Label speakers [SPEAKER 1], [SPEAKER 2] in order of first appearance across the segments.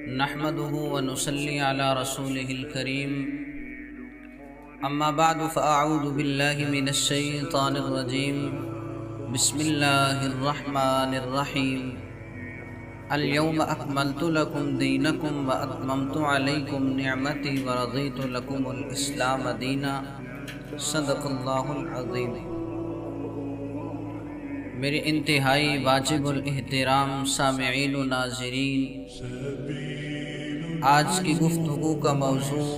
[SPEAKER 1] نحمده ونصلي على رسوله الكريم اما بعد فاعوذ بالله من الشيطان الرجيم بسم الله الرحمن الرحيم اليوم اكملت لكم دينكم واتممت عليكم نعمتي ورضيت لكم الاسلام دينا صدق اللہ العظیم۔ میرے انتہائی واجب الاحترام سامعین و ناظرین، آج کی گفتگو کا موضوع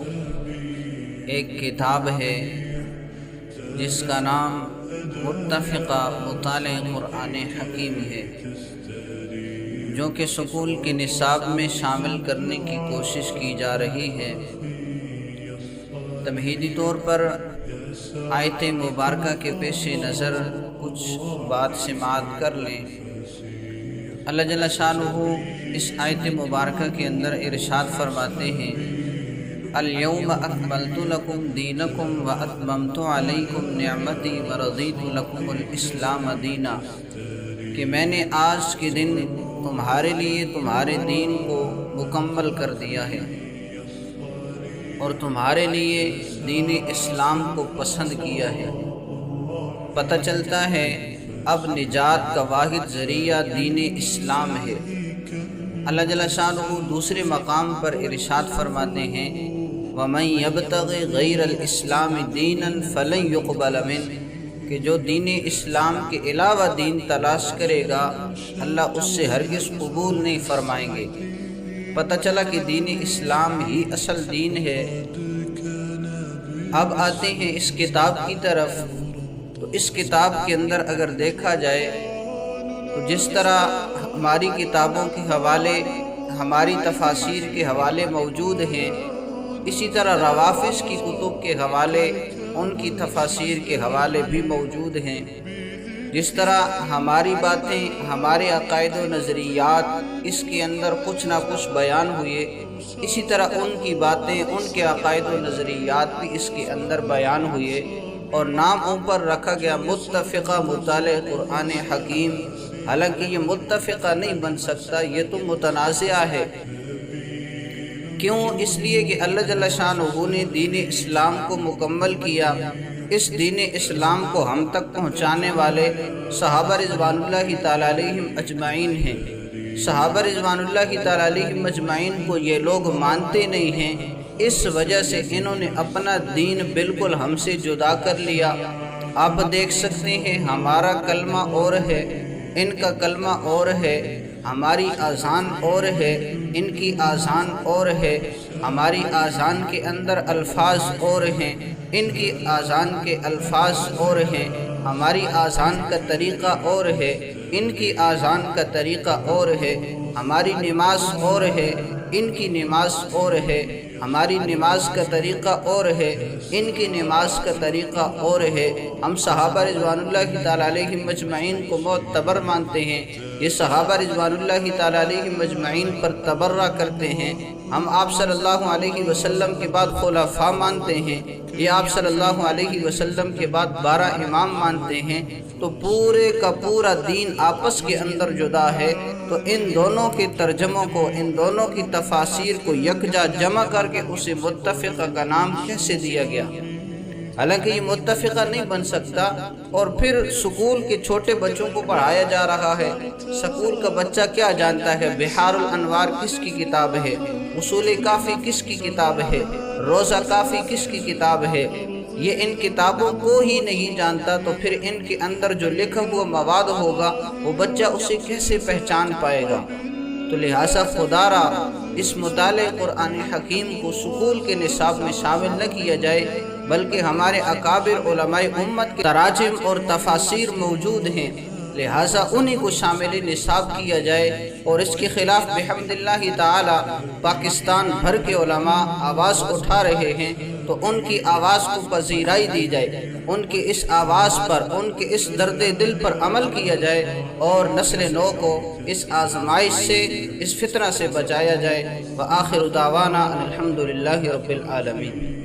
[SPEAKER 1] ایک کتاب ہے جس کا نام متفقہ مطالعہ قرآن حکیم ہے، جو کہ سکول کے نصاب میں شامل کرنے کی کوشش کی جا رہی ہے۔ تمہیدی طور پر آیت مبارکہ کے پیش نظر کچھ بات سماعت کر لیں۔ اللہ جل شانہ اس آیت مبارکہ کے اندر ارشاد فرماتے ہیں، الیوم اکملت لکم دینکم واتممت علیکم نعمتی ورضیت لکم الاسلام دینا، کہ میں نے آج کے دن تمہارے لیے تمہارے دین کو مکمل کر دیا ہے اور تمہارے لیے دین اسلام کو پسند کیا ہے۔ پتہ چلتا ہے اب نجات کا واحد ذریعہ دین اسلام ہے۔ اللہ جل شانہ دوسرے مقام پر ارشاد فرماتے ہیں، وَمَن يَبْتَغِ غَيْرَ الْإِسْلَامِ دِينًا فَلَن يُقْبَلَ مِنْهُ، کہ جو دین اسلام کے علاوہ دین تلاش کرے گا اللہ اس سے ہرگز قبول نہیں فرمائیں گے۔ پتہ چلا کہ دین اسلام ہی اصل دین ہے۔ اب آتے ہیں اس کتاب کی طرف، تو اس کتاب کے اندر اگر دیکھا جائے تو جس طرح ہماری کتابوں کے حوالے، ہماری تفاسیر کے حوالے موجود ہیں، اسی طرح روافض کی کتب کے حوالے، ان کی تفاسیر کے حوالے بھی موجود ہیں۔ جس طرح ہماری باتیں، ہمارے عقائد و نظریات اس کے اندر کچھ نہ کچھ بیان ہوئے، اسی طرح ان کی باتیں، ان کے عقائد و نظریات بھی اس کے اندر بیان ہوئے، اور نام اوپر رکھا گیا متفقہ مطالعہ قرآن حکیم۔ حالانکہ یہ متفقہ نہیں بن سکتا، یہ تو متنازعہ ہے۔ کیوں؟ اس لیے کہ اللہ جل شانہ نے دین اسلام کو مکمل کیا۔ اس دین اسلام کو ہم تک پہنچانے والے صحابہ رضوان اللہ تعالیٰ علیہم اجمعین ہیں۔ صحابہ رضوان اللہ تعالیٰ علیہم اجمعین کو یہ لوگ مانتے نہیں ہیں، اس وجہ سے انہوں نے اپنا دین بالکل ہم سے جدا کر لیا۔ آپ دیکھ سکتے ہیں ہمارا کلمہ اور ہے، ان کا کلمہ اور ہے، ہماری اذان اور ہے، ان کی اذان اور ہے، ہماری اذان کے اندر الفاظ اور ہیں، ان کی اذان کے الفاظ اور ہیں، ہماری اذان کا طریقہ اور ہے، ان کی اذان کا طریقہ اور ہے، ہماری نماز اور ہے، ان کی نماز اور ہے، ہماری نماز کا طریقہ اور ہے، ان کی نماز کا طریقہ اور ہے۔ ہم صحابہ رضوان اللہ تعالیٰ علیہم اجمعین کو معتبر مانتے ہیں، یہ صحابہ رضوان اللہ تعالیٰ علیہم اجمعین پر تبرہ کرتے ہیں۔ ہم آپ صلی اللہ علیہ وسلم کے بعد خلفاء مانتے ہیں، یہ آپ صلی اللہ علیہ وسلم کے بعد 12 امام مانتے ہیں۔ تو پورے کا پورا دین آپس کے اندر جدا ہے، تو ان دونوں کے ترجموں کو، ان دونوں کی تفاسیر کو یکجا جمع کر کے اسے متفقہ کا نام کیسے دیا گیا؟ حالانکہ یہ متفقہ نہیں بن سکتا۔ اور پھر سکول کے چھوٹے بچوں کو پڑھایا جا رہا ہے، سکول کا بچہ کیا جانتا ہے بحار الانوار کس کی کتاب ہے، اصول کافی کس کی کتاب ہے، روزہ کافی کس کی کتاب ہے؟ یہ ان کتابوں کو ہی نہیں جانتا، تو پھر ان کے اندر جو لکھا ہوا مواد ہوگا وہ بچہ اسے کیسے پہچان پائے گا؟ تو لہٰذا خدا را اس مطالعہ قرآن حکیم کو سکول کے نصاب میں شامل نہ کیا جائے، بلکہ ہمارے اکابر علماء امت کے تراجم اور تفاسیر موجود ہیں، لہٰذا انہی کو شامل نصاب کیا جائے۔ اور اس کے خلاف بحمد اللہ تعالی پاکستان بھر کے علماء آواز اٹھا رہے ہیں، تو ان کی آواز کو پذیرائی دی جائے، ان کی اس آواز پر، ان کے اس درد دل پر عمل کیا جائے، اور نسل نو کو اس آزمائش سے، اس فتنہ سے بچایا جائے۔ وآخر دعوانا الحمدللہ رب العالمین۔